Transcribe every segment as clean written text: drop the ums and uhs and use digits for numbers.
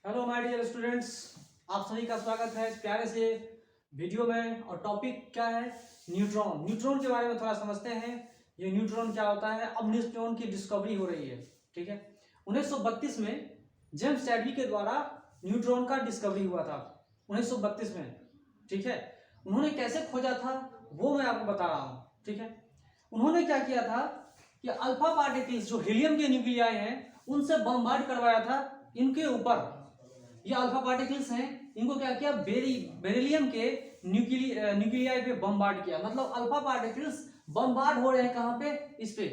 Hello my dear students, आप सभी का स्वागत है इस प्यारे से वीडियो में। और टॉपिक क्या है? न्यूट्रॉन। न्यूट्रॉन के बारे में थोड़ा समझते हैं। ये न्यूट्रॉन क्या होता है? अब न्यूट्रॉन की डिस्कवरी हो रही है, ठीक है। 1932 में जेम्स चैडविक के द्वारा न्यूट्रॉन का डिस्कवरी हुआ था, 1932 में, ठीक है। उन्होंने कैसे खोजा था वो मैं आपको बता रहा हूँ, ठीक है। उन्होंने क्या किया था कि अल्फा पार्टिकल्स जो हीलियम के न्यूक्लियाई हैं उनसे बमबार्ड करवाया था इनके ऊपर। ये अल्फा पार्टिकल्स हैं, इनको क्या किया? बेरिलियम के न्यूक्लियाई पे बमबार्ड किया। मतलब अल्फा पार्टिकल्स बमबार्ड हो रहे हैं कहां पे? इस पे,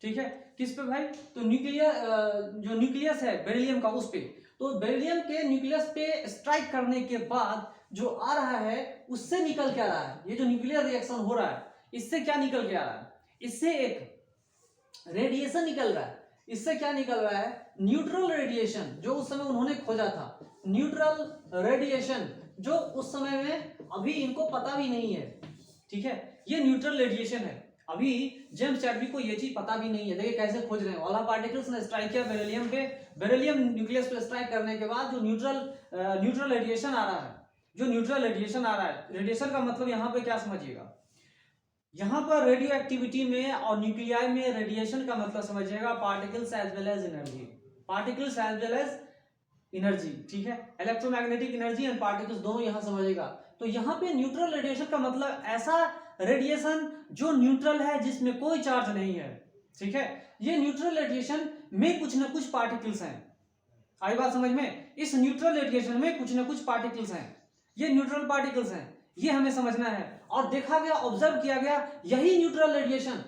ठीक है। किस पे भाई? तो जो न्यूक्लियस है बेरिलियम का, उस पे। तो बेरिलियम के न्यूक्लियस पे स्ट्राइक करने के बाद जो आ रहा है उससे निकल के आ रहा है। ये जो न्यूक्लियर रिएक्शन हो रहा है इससे क्या निकल के आ रहा है? इससे एक रेडिएशन निकल रहा है। इससे क्या निकल रहा है? न्यूट्रल रेडिएशन, जो उस समय उन्होंने खोजा था। न्यूट्रल रेडिएशन जो उस समय में अभी इनको पता भी नहीं है, ठीक है। ये न्यूट्रल रेडिएशन है। अभी जेम्स चैडविक को ये चीज पता भी नहीं है। देखिए कैसे खोज रहे हैं। वाला पार्टिकल्स ने स्ट्राइक किया बेरिलियम पे, बेरिलियम न्यूक्लियस पे स्ट्राइक करने के बाद जो न्यूट्रल रेडिएशन आ रहा है, जो न्यूट्रल रेडिएशन आ रहा है, रेडिएशन का मतलब यहाँ पे क्या समझिएगा? यहां पर रेडियो एक्टिविटी में और न्यूक्लियाई में रेडिएशन का मतलब समझिएगा particles as well as energy. Particles as well as energy, ठीक है। इलेक्ट्रोमैग्नेटिक एनर्जी एंड पार्टिकल्स दोनों यहां समझिएगा। तो यहां पे न्यूट्रल रेडिएशन का मतलब ऐसा रेडिएशन जो न्यूट्रल है, जिसमें कोई चार्ज नहीं है, ठीक है। ये न्यूट्रल रेडिएशन में कुछ ना कुछ पार्टिकल्स हैं। आई बात समझ में? इस न्यूट्रल रेडिएशन में कुछ ना कुछ पार्टिकल्स हैं। ये न्यूट्रल पार्टिकल्स हैं, ये हमें समझना है। और देखा गया, ऑब्जर्व किया गया, यही न्यूट्रल रेडिएशन,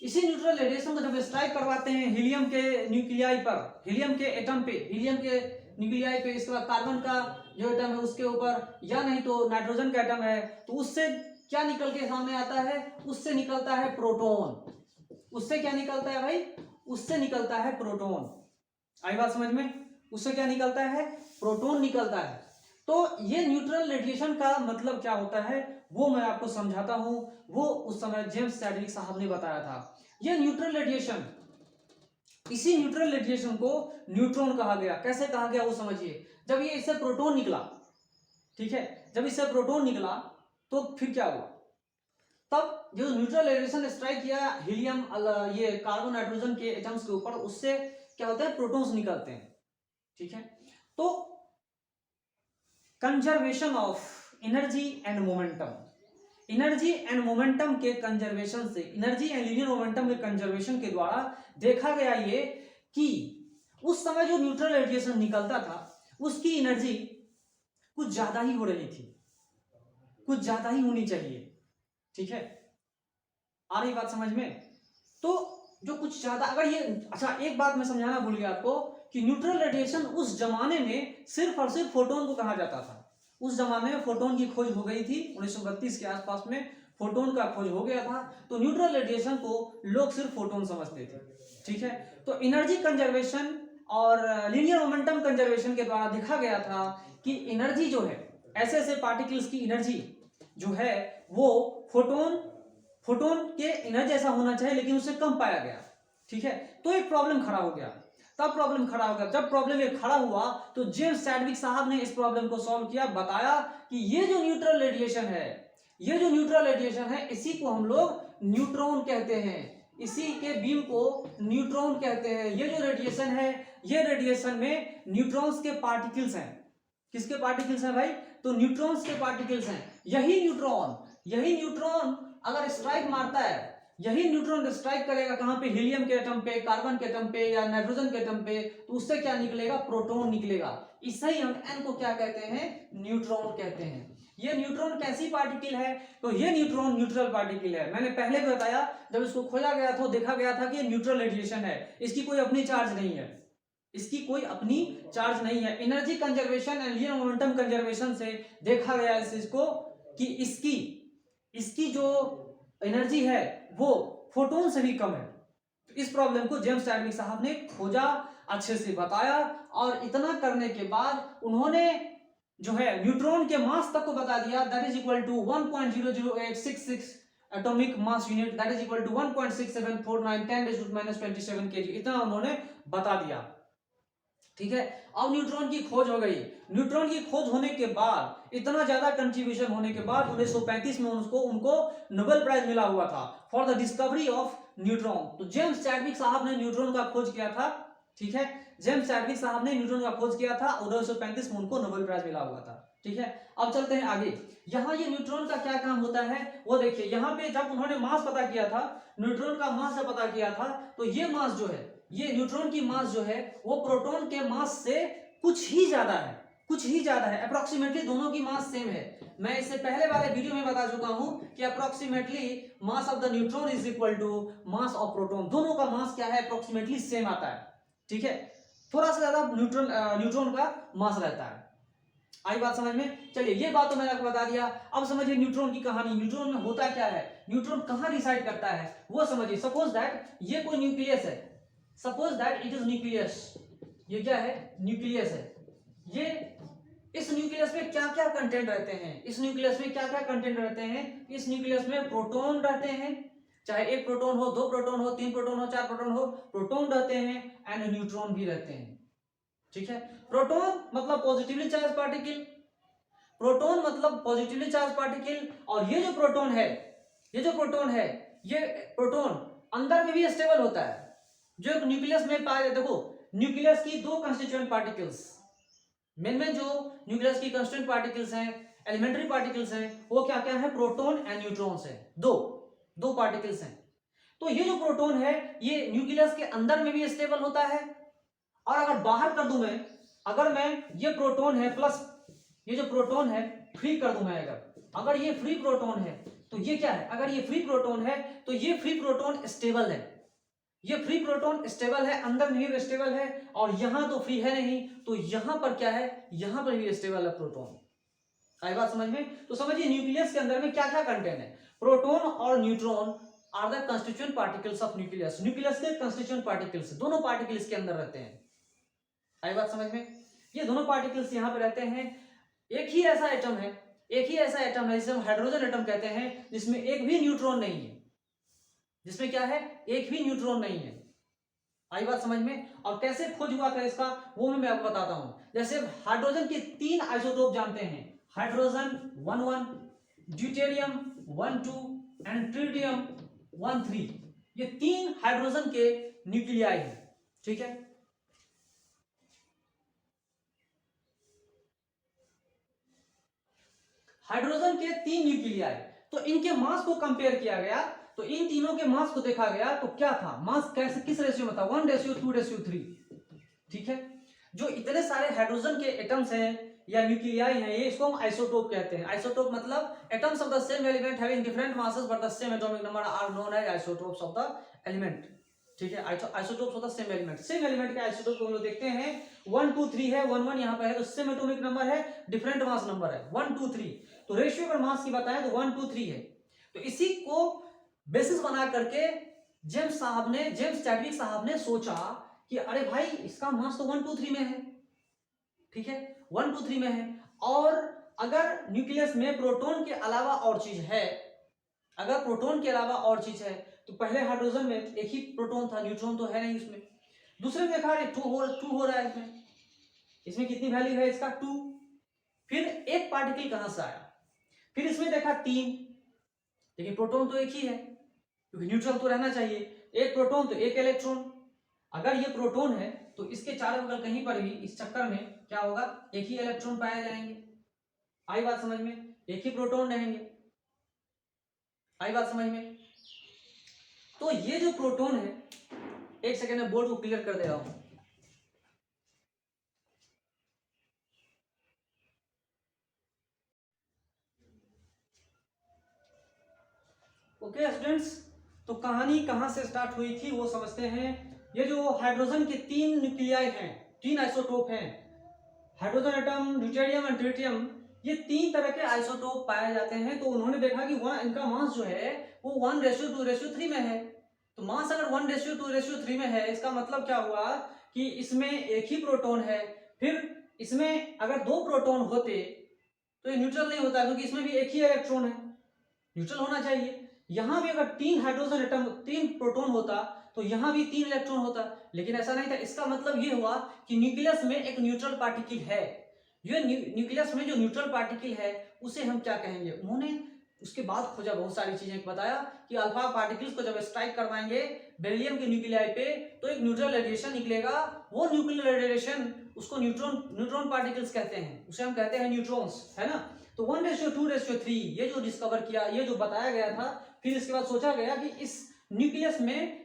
इसी न्यूट्रल रेडिएशन को जब स्ट्राइक करवाते हैं हीलियम के न्यूक्लियाई पर, हीलियम के एटम पे, हीलियम के न्यूक्लियाई पे, इसके बाद कार्बन का जो एटम है उसके ऊपर, या नहीं तो नाइट्रोजन का एटम है, तो उससे क्या निकल के सामने आता है? उससे निकलता है प्रोटॉन। उससे क्या निकलता है भाई? उससे निकलता है प्रोटॉन। आई बात समझ में? उससे क्या निकलता है? प्रोटॉन निकलता है। तो ये न्यूट्रल रेडिएशन का मतलब क्या होता है वो मैं आपको समझाता हूं। वो उस समय जेम्स चैडविक साहब ने बताया था। ये न्यूट्रल रेडिएशन, इसी न्यूट्रल रेडिएशन को न्यूट्रॉन कहा गया। कैसे कहा गया वो समझिए। जब ये इससे प्रोटॉन निकला, ठीक है, जब इससे प्रोटॉन निकला तो फिर क्या हुआ? तब जो न्यूट्रल रेडिएशन स्ट्राइक किया हीलियम, ये कार्बन नाइट्रोजन के एटम्स के ऊपर, उससे क्या होता है? प्रोटॉन्स निकलते हैं, ठीक है। तो conservation of energy and momentum, energy and momentum के कंजर्वेशन से, एनर्जी एंड लीनियर मोमेंटम के कंजर्वेशन के द्वारा देखा गया ये कि उस समय जो न्यूट्रल रेडिएशन निकलता था उसकी एनर्जी कुछ ज्यादा ही हो रही थी, कुछ ज्यादा ही होनी चाहिए, ठीक है। आ रही बात समझ में? तो जो कुछ ज्यादा, अगर ये, अच्छा एक बात मैं समझाना भूल गया आपको कि न्यूट्रल रेडिएशन उस जमाने में सिर्फ और सिर्फ फोटोन को कहा जाता था। उस जमाने में फोटोन की खोज हो गई थी, 1932 के आसपास में फोटोन का खोज हो गया था। तो न्यूट्रल रेडिएशन को लोग सिर्फ फोटोन समझते थे, ठीक है। तो एनर्जी कंजर्वेशन और लीनियर मोमेंटम कंजर्वेशन के द्वारा देखा गया था कि एनर्जी जो है, ऐसे ऐसे पार्टिकल्स की एनर्जी जो है वो फोटोन के एनर्जी जैसा होना चाहिए, लेकिन उससे कम पाया गया, ठीक है। तो एक प्रॉब्लम खड़ा हो गया। तब प्रॉब्लम खड़ा हो गया, जब प्रॉब्लम ये खड़ा हुआ तो जेम्स चैडविक साहब ने इस प्रॉब्लम को सॉल्व किया। बताया कि ये जो न्यूट्रल रेडिएशन है, ये जो न्यूट्रल रेडिएशन है, इसी को हम लोग न्यूट्रॉन कहते हैं। इसी के बीम को न्यूट्रॉन कहते हैं। ये जो रेडिएशन है, ये रेडिएशन में न्यूट्रॉन्स के पार्टिकल्स हैं। किसके पार्टिकल्स हैं भाई? तो न्यूट्रॉन्स के पार्टिकल्स हैं। यही न्यूट्रॉन अगर स्ट्राइक मारता है, यही न्यूट्रॉन स्ट्राइक करेगा कहां पे? हीलियम के एटम पे, कार्बन के एटम पे, या नाइट्रोजन के एटम पे, तो उससे क्या निकलेगा? प्रोटॉन निकलेगा। इसे ही हम एन को क्या कहते हैं? न्यूट्रॉन कहते हैं। ये न्यूट्रॉन कैसी पार्टिकल है? तो ये न्यूट्रॉन न्यूट्रल पार्टिकल है। मैंने पहले भी बताया, जब इसको खोजा गया था देखा गया था कि ये न्यूट्रल रेडिएशन है, इसकी कोई अपनी चार्ज नहीं है, इसकी कोई अपनी चार्ज नहीं है। Energy conservation and linear momentum conservation से देखा गया इस चीज को कि इसकी जो एनर्जी है वो फोटोन से भी कम है। तो इस प्रॉब्लम को जेम्स चैडविक साहब ने खोजा, अच्छे से बताया, और इतना करने के बाद उन्होंने जो है न्यूट्रॉन के मास तक को बता दिया। That is equal to 1.00866 atomic mass unit, that is equal to 1.6749 10⁻⁻27 kg, इतना उन्होंने बता दिया। ठीक है। अब न्यूट्रॉन की खोज हो गई। न्यूट्रॉन की खोज होने के बाद, इतना ज्यादा कंट्रीब्यूशन होने के बाद 1935 में उनको नोबेल प्राइज मिला हुआ था for the discovery of neutron. तो जेम्स चैडविक साहब ने न्यूट्रॉन का खोज किया था। ठीक है, जेम्स चैडविक साहब ने न्यूट्रॉन का खोज किया था, 1935 में उनको नोबेल प्राइज मिला हुआ था। ठीक है, अब चलते हैं आगे। यहाँ ये न्यूट्रॉन का क्या काम होता है वो देखिए। यहाँ पे जब उन्होंने मास पता किया था, न्यूट्रॉन का मास जब पता किया था, तो ये मास जो है, ये न्यूट्रॉन की मास जो है वो प्रोटॉन के मास से कुछ ही ज्यादा है, कुछ ही ज्यादा है। अप्रोक्सीमेटली दोनों की मास सेम है। मैं इससे पहले वाले वीडियो में बता चुका हूं कि approximately mass of the neutron is equal to mass of proton. दोनों का मास क्या है, अप्रोक्सीमेटली सेम आता है। ठीक है, थोड़ा सा ज्यादा न्यूट्रॉन का मास रहता है। आई बात समझ में? चलिए, ये बात तो मैंने आपको बता दिया। अब समझिए न्यूट्रॉन की कहानी। न्यूट्रॉन में होता क्या है, न्यूट्रॉन कहां रिसाइड करता है वो समझिए। सपोज दैट ये कोई न्यूक्लियस है, suppose that it is nucleus. ये क्या है, न्यूक्लियस है। ये इस न्यूक्लियस में क्या क्या कंटेंट रहते हैं, इस न्यूक्लियस में क्या क्या कंटेंट रहते हैं? इस न्यूक्लियस में प्रोटॉन रहते हैं, चाहे एक प्रोटॉन हो, दो प्रोटॉन हो, तीन प्रोटॉन हो, चार प्रोटॉन हो, प्रोटॉन रहते हैं एंड न्यूट्रॉन भी रहते हैं। ठीक है, प्रोटॉन मतलब पॉजिटिवली चार्ज पार्टिकल, प्रोटॉन मतलब पॉजिटिवली चार्ज पार्टिकल। और ये जो प्रोटॉन है, ये जो प्रोटॉन है, ये प्रोटॉन अंदर में भी स्टेबल होता है। जो न्यूक्लियस में पाए, देखो न्यूक्लियस की दो कंस्टिट्यूएंट पार्टिकल्स, में जो न्यूक्लियस की कंस्टिट्यूएंट पार्टिकल्स हैं, एलिमेंट्री पार्टिकल्स हैं, वो क्या क्या है, प्रोटॉन एंड न्यूट्रॉन्स हैं। दो पार्टिकल्स हैं। तो ये जो प्रोटॉन है ये न्यूक्लियस के अंदर में भी स्टेबल होता है, और अगर बाहर कर दूं मैं, अगर मैं ये प्रोटॉन है प्लस ये जो प्रोटॉन है फ्री कर दूं मैं, अगर ये फ्री प्रोटॉन है तो ये क्या है, अगर ये फ्री प्रोटॉन है तो ये फ्री प्रोटॉन स्टेबल है। ये फ्री प्रोटॉन स्टेबल है, अंदर में भी स्टेबल है, और यहां तो फ्री है नहीं, तो यहां पर क्या है, यहां पर भी स्टेबल है प्रोटॉन। आई बात समझ में? तो समझिए न्यूक्लियस के अंदर में क्या क्या कंटेंट है। प्रोटॉन और neutron are the constituent particles of nucleus. Nucleus के कंस्टिट्यूएंट पार्टिकल्स, दोनों पार्टिकल्स के अंदर रहते हैं। आई बात समझ में? ये दोनों पार्टिकल्स यहां पर रहते हैं। एक ही ऐसा एटम है, एक ही ऐसा एटम है जिसे हम हाइड्रोजन एटम कहते हैं, जिसमें एक भी न्यूट्रॉन नहीं है, जिसमें क्या है, एक भी न्यूट्रॉन नहीं है। आई बात समझ में? और कैसे खोज हुआ था इसका वो मैं आपको बताता हूं। जैसे हाइड्रोजन के 3 आइसोटोप जानते हैं, हाइड्रोजन 1,1, ड्यूटेरियम 1,2 एंड ट्रिटियम 1,3। ये 3 हाइड्रोजन के न्यूक्लियाई हैं। ठीक है, हाइड्रोजन के 3 न्यूक्लियाई, तो इनके मास को कंपेयर किया गया, तो इन तीनों के मास को देखा गया, तो क्या था मास, कैसे, किस रेशियो में था, 1:2:3। ठीक है, जो इतने सारे हाइड्रोजन के एटम्स हैं या न्यूक्लियाई हैं, ये इसको हम आइसोटोप कहते हैं। आइसोटोप मतलब atoms of the same element having different masses but the same atomic number are known as isotopes of the element. ठीक है, isotopes of the same element. Same element के आइसोटोप को हम लोग देखते हैं, 1 2 3 है, 1 1 यहाँ पे है, तो सेम एटॉमिक नंबर है, डिफरेंट मास नंबर है, 1 2 3। तो रेशियो पर मास की बताएं तो 1 2 3 है। तो इसी को बेसिस बना करके जेम्स चैडविक साहब ने सोचा कि अरे भाई इसका मास तो 1 2 3 में है। ठीक है, 1 2 3 में है, और अगर न्यूक्लियस में प्रोटॉन के अलावा और चीज है, अगर प्रोटॉन के अलावा और चीज है, तो पहले हाइड्रोजन में एक ही प्रोटॉन था, न्यूट्रॉन तो है नहीं उसमें। दूसरे में देखा 2 हो रहा है इसमें कितनी वैल्यू है इसका, 2। फिर एक पार्टिकल कहां से आया, फिर इसमें देखा 3, लेकिन प्रोटॉन तो एक ही है क्योंकि न्यूट्रल तो रहना चाहिए। एक प्रोटॉन तो एक इलेक्ट्रॉन। अगर ये प्रोटॉन है तो इसके चारों बगल कहीं पर भी इस चक्कर में क्या होगा, एक ही इलेक्ट्रॉन पाए जाएंगे। आई बात समझ में? एक ही प्रोटॉन रहेंगे। आई बात समझ में? तो ये जो प्रोटॉन है, एक सेकेंड में बोर्ड को क्लियर कर दे रहा हूं। ओके स्टूडेंट्स, तो कहानी कहां से स्टार्ट हुई थी वो समझते हैं। ये जो हाइड्रोजन के 3 न्यूक्लियाई हैं, 3 आइसोटोप हैं, hydrogen atom, deuterium and tritium, ये 3 तरह के आइसोटोप पाए जाते हैं। तो उन्होंने देखा कि इनका मास जो है वो 1:2:3 में है। तो मास अगर 1:2:3 में है, इसका मतलब क्या हुआ कि इसमें एक ही प्रोटॉन है। फिर इसमें अगर 2 प्रोटॉन होते तो ये न्यूट्रल नहीं होता, क्योंकि इसमें भी एक ही इलेक्ट्रॉन है, न्यूट्रल होना चाहिए। यहां भी अगर 3 हाइड्रोजन एटम, 3 प्रोटॉन होता तो यहाँ भी 3 इलेक्ट्रॉन होता, लेकिन ऐसा नहीं था। इसका मतलब ये हुआ कि न्यूक्लियस में एक न्यूट्रल पार्टिकल है। ये न्यूक्लियस में जो न्यूट्रल पार्टिकल है उसे हम क्या कहेंगे। उन्होंने उसके बाद खोजा, बहुत सारी चीजें बताया कि अल्फा पार्टिकल्स को जब स्ट्राइक करवाएंगे बेरिलियम के न्यूक्लियाई पे तो एक न्यूट्रल रेडिएशन निकलेगा। वो न्यूक्लियर रेडिएशन उसको न्यूट्रॉन पार्टिकल्स कहते हैं, उसे हम कहते हैं न्यूट्रॉन्स, है ना। तो 1:2:3 ये जो डिस्कवर किया, ये जो बताया गया था, फिर इसके बाद सोचा गया कि इस न्यूक्लियस में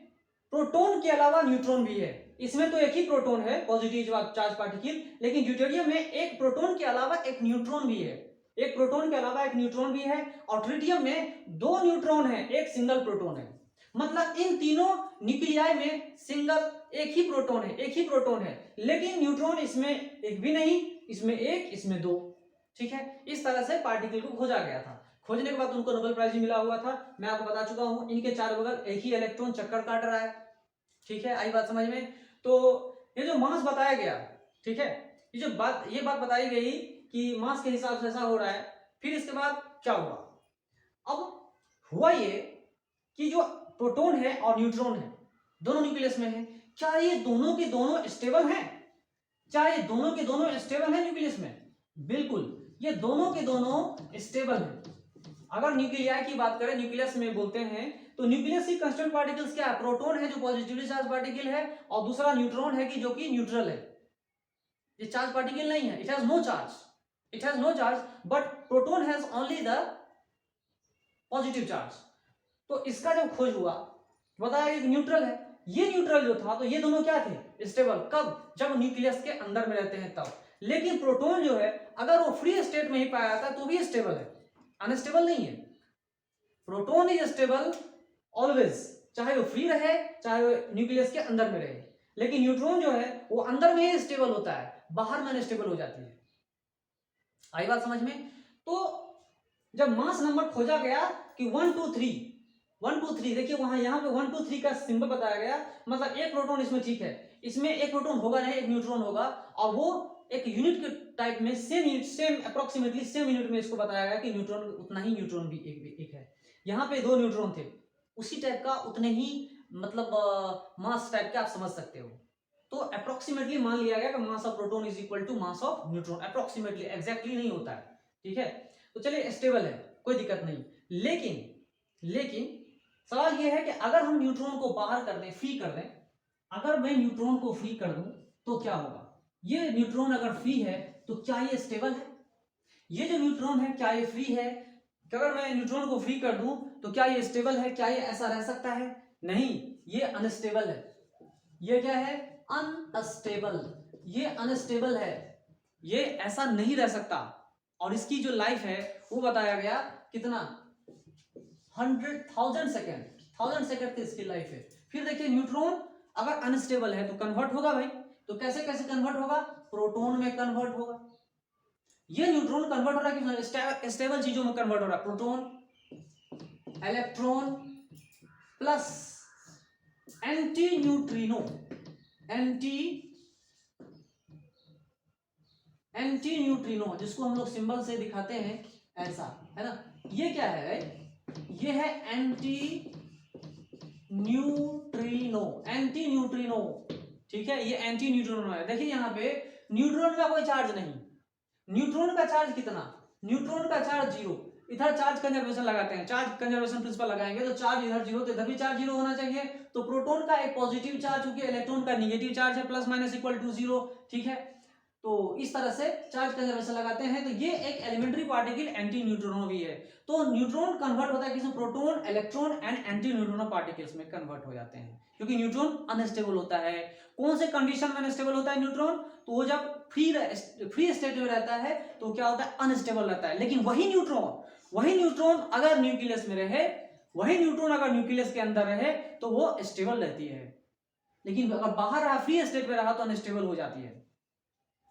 प्रोटॉन के अलावा न्यूट्रॉन भी है। इसमें तो एक ही प्रोटॉन है, पॉजिटिव चार्ज पार्टिकल, लेकिन ड्यूटेरियम में एक प्रोटॉन के अलावा एक न्यूट्रॉन भी है, एक प्रोटॉन के अलावा एक न्यूट्रॉन भी है। और ट्रिटियम में 2 न्यूट्रॉन है, एक सिंगल प्रोटॉन है। मतलब इन तीनों न्यूक्लियाई में सिंगल एक ही प्रोटॉन है, एक ही प्रोटॉन है, लेकिन न्यूट्रॉन इसमें एक भी नहीं, इसमें एक, इसमें 2। ठीक है, इस तरह से पार्टिकल को खोजा गया था। खोजने के बाद उनको नोबेल प्राइज मिला हुआ था। मैं आपको बता चुका हूं, इनके चारों बगल एक ही इलेक्ट्रॉन चक्कर काट रहा है। ठीक है, आई बात समझ में। तो ये जो मास बताया गया, ठीक है, ये बात बताई गई कि मास के हिसाब से ऐसा हो रहा है। फिर इसके बाद क्या हुआ, अब हुआ ये कि जो प्रोटॉन है और न्यूट्रॉन है दोनों न्यूक्लियस में है, क्या ये दोनों के दोनों स्टेबल हैं? क्या ये दोनों के दोनों स्टेबल हैं न्यूक्लियस में? बिल्कुल, ये दोनों के दोनों स्टेबल हैं। अगर न्यूक्लियाई की बात करें, न्यूक्लियस में बोलते हैं, तो न्यूक्लियस की कांस्टेंट पार्टिकल्स क्या है? प्रोटॉन है जो पॉजिटिवली चार्ज पार्टिकल है, और दूसरा न्यूट्रॉन है कि जो कि न्यूट्रल है, ये चार्ज पार्टिकल नहीं है, it has no charge, but proton has only the positive charge. तो इसका जब खोज हुआ बताया कि न्यूट्रल है। ये न्यूट्रल जो था, तो ये दोनों क्या थे? स्टेबल। कब? जब न्यूक्लियस के अंदर में रहते हैं तब। लेकिन प्रोटॉन जो है, अगर वो फ्री स्टेट में ही पाया जाता है तो भी स्टेबल है, अनस्टेबल नहीं है। प्रोटॉन इज स्टेबल ऑलवेज, चाहे वो फ्री रहे, चाहे वो न्यूक्लियस के अंदर में रहे। लेकिन न्यूट्रॉन जो है वो अंदर में ही स्टेबल होता है, बाहर में अनस्टेबल हो जाती है। आई बात समझ में। तो जब मास नंबर खोजा गया कि 1 2 3 देखिए वहां, यहाँ पे 1 2 3 का सिंबल बताया गया, मतलब एक प्रोटॉन इसमें, ठीक है, इसमें एक प्रोटॉन होगा नहीं, एक न्यूट्रॉन होगा, और वो एक यूनिट के टाइप में सेम अप्रोक्सीमेटली सेम यूनिट में इसको बताया गया कि न्यूट्रॉन उतना ही न्यूट्रॉन भी एक है। यहाँ पे 2 न्यूट्रॉन थे, उसी टाइप का, उतने ही, मतलब मास टाइप के आप समझ सकते हो। तो अप्रोक्सीमेटली मान लिया गया कि mass of proton is equal to mass of neutron, approximately, exactly नहीं होता है। ठीक है, तो चलिए स्टेबल है, कोई दिक्कत नहीं। लेकिन सवाल यह है कि अगर हम न्यूट्रॉन को बाहर कर दें, फ्री कर दें, अगर मैं न्यूट्रॉन को फ्री कर दूं तो क्या होगा? ये न्यूट्रॉन अगर फ्री है तो क्या ये स्टेबल है? ये जो न्यूट्रॉन है क्या ये फ्री है? अगर मैं न्यूट्रॉन को फ्री कर दूं तो क्या ये स्टेबल है? क्या ये ऐसा रह सकता है? नहीं, ये अनस्टेबल है। ये क्या है? अनस्टेबल। ये अनस्टेबल है, ये ऐसा नहीं रह सकता। और इसकी जो लाइफ है वो बताया गया कितना? 100,000 सेकेंड की इसकी लाइफ है। फिर देखिए, न्यूट्रॉन अगर अनस्टेबल है तो कन्वर्ट होगा भाई, तो कैसे कैसे कन्वर्ट होगा? प्रोटॉन में कन्वर्ट होगा। ये न्यूट्रॉन कन्वर्ट हो रहा है कि स्टेबल चीजों में कन्वर्ट हो रहा है, proton, electron plus anti neutrino, anti neutrino, जिसको हम लोग सिंबल से दिखाते हैं ऐसा, है ना। ये क्या है भाई? ये है एंटी न्यूट्रिनो, ठीक है, ये एंटी न्यूट्रिनो है। देखिए यहाँ पे न्यूट्रॉन का कोई चार्ज नहीं, न्यूट्रॉन का चार्ज कितना? न्यूट्रॉन का चार्ज 0। इधर चार्ज कंजर्वेशन लगाते हैं, चार्ज कंजर्वेशन प्रिंसिपल लगाएंगे तो चार्ज इधर 0 तो इधर भी चार्ज 0 होना चाहिए। तो प्रोटॉन का एक पॉजिटिव चार्ज, क्योंकि इलेक्ट्रॉन का नेगेटिव चार्ज है, प्लस माइनस इक्वल टू 0, ठीक है। तो इस तरह से चार्ज कंजर्वेशन लगाते हैं। तो ये एक एलिमेंट्री पार्टिकल एंटी न्यूट्रिनो भी है। तो न्यूट्रॉन कन्वर्ट होता है किसमें? Proton, electron and anti neutrino particles में कन्वर्ट हो जाते हैं, क्योंकि न्यूट्रॉन अनस्टेबल होता है। कौन से कंडीशन में अनस्टेबल होता है न्यूट्रॉन? तो वो जब फ्री स्टेट में रहता है तो क्या होता है? अनस्टेबल रहता है। लेकिन वही न्यूट्रॉन अगर न्यूक्लियस में रहे, वही न्यूट्रॉन अगर न्यूक्लियस के अंदर रहे तो वो स्टेबल रहती है। लेकिन अगर बाहर रहा, फ्री स्टेट में रहा, तो अनस्टेबल हो जाती है।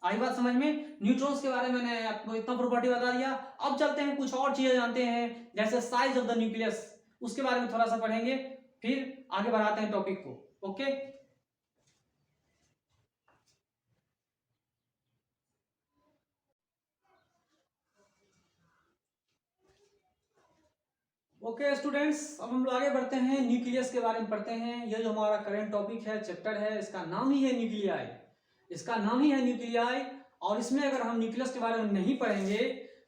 आई बात समझ में। न्यूट्रॉन्स के बारे में मैंने आपको इतना प्रॉपर्टी बता दिया। अब चलते हैं कुछ और चीजें जानते हैं, जैसे साइज ऑफ द न्यूक्लियस, उसके बारे में थोड़ा सा पढ़ेंगे, फिर आगे बढ़ाते हैं टॉपिक को। ओके, ओके स्टूडेंट्स, अब हम लोग आगे बढ़ते हैं, न्यूक्लियस के बारे में पढ़ते हैं। ये जो हमारा करंट टॉपिक है, चैप्टर है, इसका नाम ही है न्यूक्लियाई। इसका नाम ही है न्यूक्लियाई। और इसमें अगर हम न्यूक्लियस के बारे में नहीं पढ़ेंगे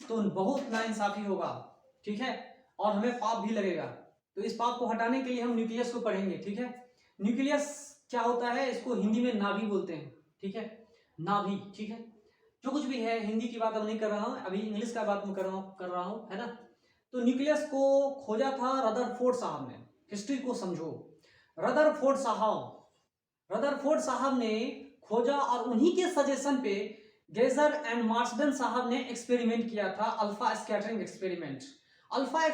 तो बहुत नाइंसाफी होगा, ठीक है, और हमें पाप भी लगेगा। तो इस पाप को हटाने के लिए हम न्यूक्लियस को पढ़ेंगे, ठीक है। न्यूक्लियस क्या होता है, इसको हिंदी में नाभि बोलते हैं, ठीक है, नाभि, ठीक है। जो कुछ भी है, हिंदी की बात अब नहीं कर रहा हूँ, अभी इंग्लिश का बात कर रहा हूँ, है ना। तो न्यूक्लियस को खोजा था रदरफोर्ड साहब ने। हिस्ट्री को समझो, रदरफोर्ड साहब ने खोजा और उन्हीं के सजेशन पे गेजर एंड मार्सडन साहब ने एक्सपेरिमेंट किया था, alpha scattering experiment. Alpha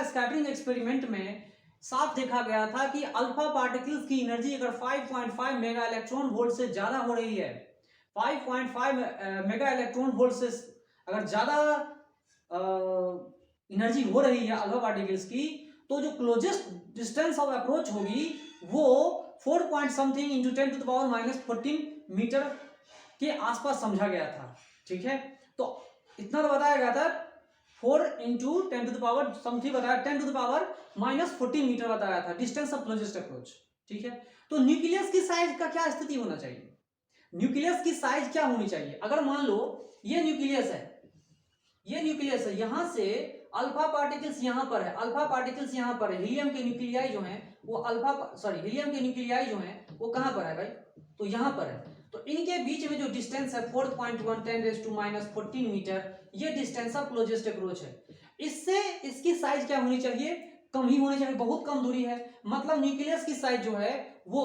scattering experiment में साफ देखा गया था कि अल्फा पार्टिकल्स की एनर्जी अगर 5.5 मेगा इलेक्ट्रॉन वोल्ट से ज्यादा हो रही है, 5.5 मेगा इलेक्ट्रॉन वोल्ट से अगर ज्यादा एनर्जी हो रही है अल्फा पार्टिकल्स की, तो जो क्लोजेस्ट डिस्टेंस ऑफ अप्रोच होगी वो 4 point something into 10 to the power -14 metre के आसपास समझा गया था, ठीक है। तो इतना तो बताया गया था, 4 into 10 to the power something बताया, 10 टू द पावर -14 मीटर बताया था डिस्टेंस ऑफ क्लोजेस्ट अप्रोच, ठीक है। तो न्यूक्लियस की साइज का क्या स्थिति होना चाहिए, न्यूक्लियस की साइज क्या होनी चाहिए। अगर मान लो ये न्यूक्लियस है, यहां से अल्फा पार्टिकल्स यहां पर है, हीलियम के न्यूक्लियाई जो हैं वो हीलियम के न्यूक्लियाई जो हैं वो कहां पर है भाई, तो यहां पर है। तो इनके बीच में जो डिस्टेंस है 4.1 10⁻⁴ मीटर, ये डिस्टेंस ऑफ क्लोजेस्ट अप्रोच है। इससे इसकी साइज क्या होनी चाहिए, कम ही होनी चाहिए, बहुत कम दूरी है, मतलब न्यूक्लियस की साइज जो है वो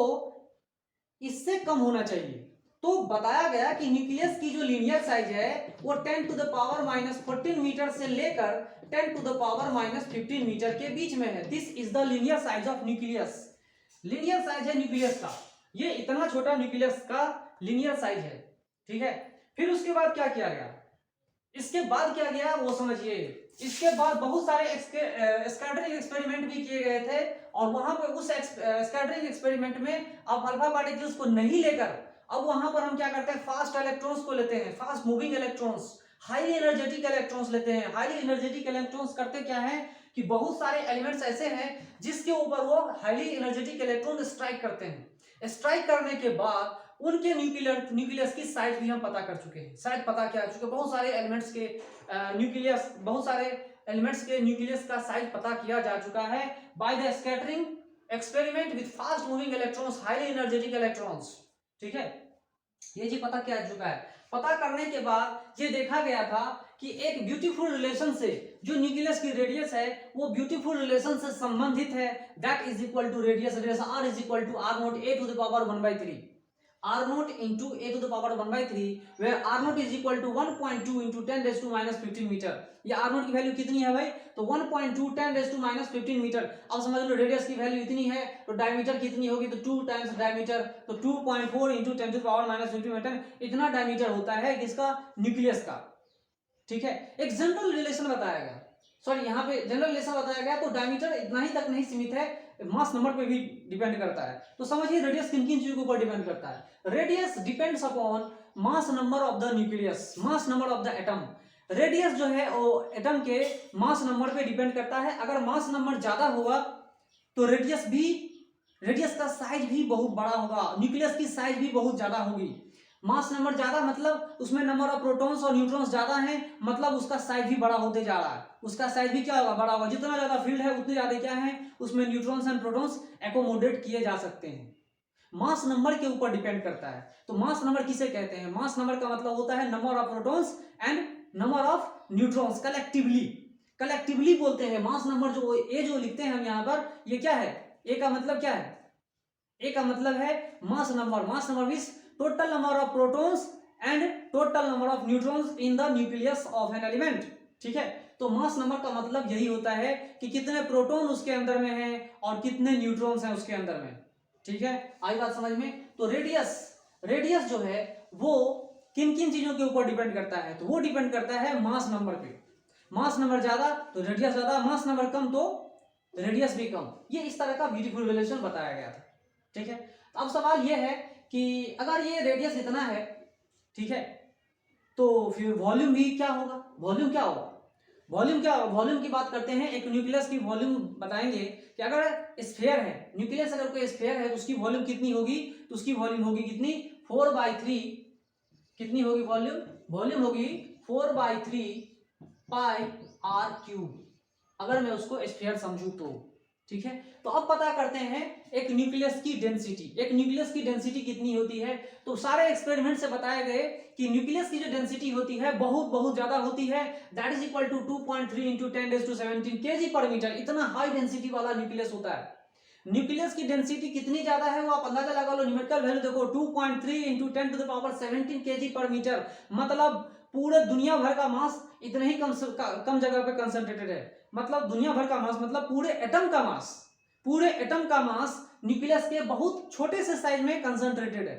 इससे कम होना चाहिए। तो बताया गया कि न्यूक्लियस की जो लीनियर साइज है वो 10 टू द पावर -14 मीटर से लेकर 10 टू द पावर -15 मीटर के बीच में है। This is the linear size of nucleus. Linear size है न्यूक्लियस का, ये इतना छोटा न्यूक्लियस का लीनियर साइज है, ठीक है। फिर उसके बाद क्या किया गया, इसके बाद क्या गया वो समझिए। इसके बाद बहुत सारे स्कैटरिंग एक्सपेरिमेंट भी किए गए थे, और वहां पर उस स्कैटरिंग एक्सपेरिमेंट में अब अल्फा पार्टिकल्स को नहीं लेकर अब वहां पर हम क्या करते हैं, फास्ट इलेक्ट्रॉन्स को लेते हैं, fast moving electrons, highly energetic electrons लेते हैं। हाईली एनर्जेटिक इलेक्ट्रॉन्स करते क्या है कि बहुत सारे एलिमेंट्स ऐसे हैं जिसके ऊपर वो हाईली एनर्जेटिक इलेक्ट्रॉन स्ट्राइक करते हैं। स्ट्राइक करने के बाद उनके न्यूक्लियस की साइज भी हम पता कर चुके हैं, शायद पता क्या चुके, बहुत सारे एलिमेंट्स के न्यूक्लियस का साइज पता किया जा चुका है by the scattering experiment with fast moving electrons, highly energetic electrons, ठीक है। ये जी पता क्या चुका है। पता करने के बाद ये देखा गया था कि एक ब्यूटीफुल रिलेशन से जो न्यूक्लियस की रेडियस है वो ब्यूटीफुल रिलेशन से संबंधित है, that is equal to radius r is equal to r0 a to the power 1/3, r0 into a to the power 1/3, where r0 is equal to 1.2 into 10⁻⁻15 metre. ये r0 की value कितनी है भाई, तो 1.2 10⁻⁻15 metre. अब समझ लो रेडियस की value इतनी है तो डायमीटर कितनी होगी, तो 2 टाइम्स डायमीटर, तो 2.4 into 10⁻⁻15 मीटर इतना डायमीटर होता है किसका, न्यूक्लियस का, ठीक है। एक जनरल रिलेशन बताया गया, यहाँ पे जनरल रिलेशन बताया गया, तो डायमीटर इतना ही तक नहीं सीमित है, मास नंबर पे भी डिपेंड करता है। तो समझिए रेडियस किन किन चीजों के ऊपर डिपेंड करता है। Radius depends upon mass number of the nucleus, mass number of the atom. Radius जो है वो एटम के मास नंबर पे डिपेंड करता है। अगर मास नंबर ज्यादा होगा तो रेडियस का साइज भी बहुत बड़ा होगा, न्यूक्लियस की साइज भी बहुत ज्यादा होगी। मास नंबर ज्यादा मतलब उसमें नंबर ऑफ प्रोटॉन्स और न्यूट्रॉन्स ज्यादा हैं, मतलब उसका साइज भी बड़ा होते जा रहा है, उसका साइज भी क्या होगा, बड़ा होगा। जितना ज्यादा फील्ड है उतने ज्यादा क्या है, उसमें न्यूट्रॉन्स एंड प्रोटॉन्स एकोमोडेट किए जा सकते हैं। मास नंबर के ऊपर डिपेंड करता है। तो मास नंबर किसे कहते हैं, मास नंबर का मतलब होता है number of protons and number of neutrons collectively बोलते हैं। मास नंबर जो ए जो लिखते हैं हम यहाँ पर, ये क्या है, ए का मतलब क्या है, ए का मतलब है mass number means total number of protons and total number of neutrons in the nucleus of an element, ठीक है। तो मास नंबर का मतलब यही होता है कि कितने प्रोटॉन उसके अंदर में हैं और कितने न्यूट्रॉन्स हैं उसके अंदर में, ठीक है। आई बात समझ में। तो रेडियस जो है वो किन किन चीजों के ऊपर डिपेंड करता है, तो वो डिपेंड करता है मास नंबर पे। मास नंबर ज्यादा तो रेडियस ज्यादा, मास नंबर कम तो रेडियस भी कम। ये इस तरह का ब्यूटीफुल रिलेशन बताया गया था, ठीक है। अब सवाल ये है कि अगर ये रेडियस इतना है, ठीक है, तो फिर वॉल्यूम भी क्या होगा, वॉल्यूम क्या होगा, वॉल्यूम क्या, वॉल्यूम की बात करते हैं, एक न्यूक्लियस की वॉल्यूम बताएंगे कि अगर स्फीयर है, न्यूक्लियस अगर कोई स्फीयर है तो उसकी वॉल्यूम कितनी होगी, तो उसकी वॉल्यूम होगी कितनी, 4/3, कितनी होगी वॉल्यूम, वॉल्यूम होगी 4/3 पाई आर क्यूब, अगर मैं उसको स्फीयर समझूं तो। ठीक है, तो अब पता करते हैं एक न्यूक्लियस की डेंसिटी, एक न्यूक्लियस की डेंसिटी कितनी होती है। तो सारे एक्सपेरिमेंट से बताए गए कि न्यूक्लियस की जो डेंसिटी होती है बहुत बहुत ज्यादा होती है, that is equal to 2.3 into 10⁻17 kg पर मीटर, इतना हाई डेंसिटी वाला न्यूक्लियस होता है। न्यूक्लियस की डेंसिटी कितनी ज्यादा है वो आप अंदाजा लगा लो, न्यूमेरिकल वैल्यू देखो 2.3 इंटू 10⁻17 kg पर मीटर, मतलब पूरे दुनिया भर का मास इतने ही कम जगह पे कंसंट्रेटेड है। मतलब दुनिया भर का मास मतलब पूरे एटम का मास, पूरे एटम का मास न्यूक्लियस के बहुत छोटे से साइज में कंसंट्रेटेड है,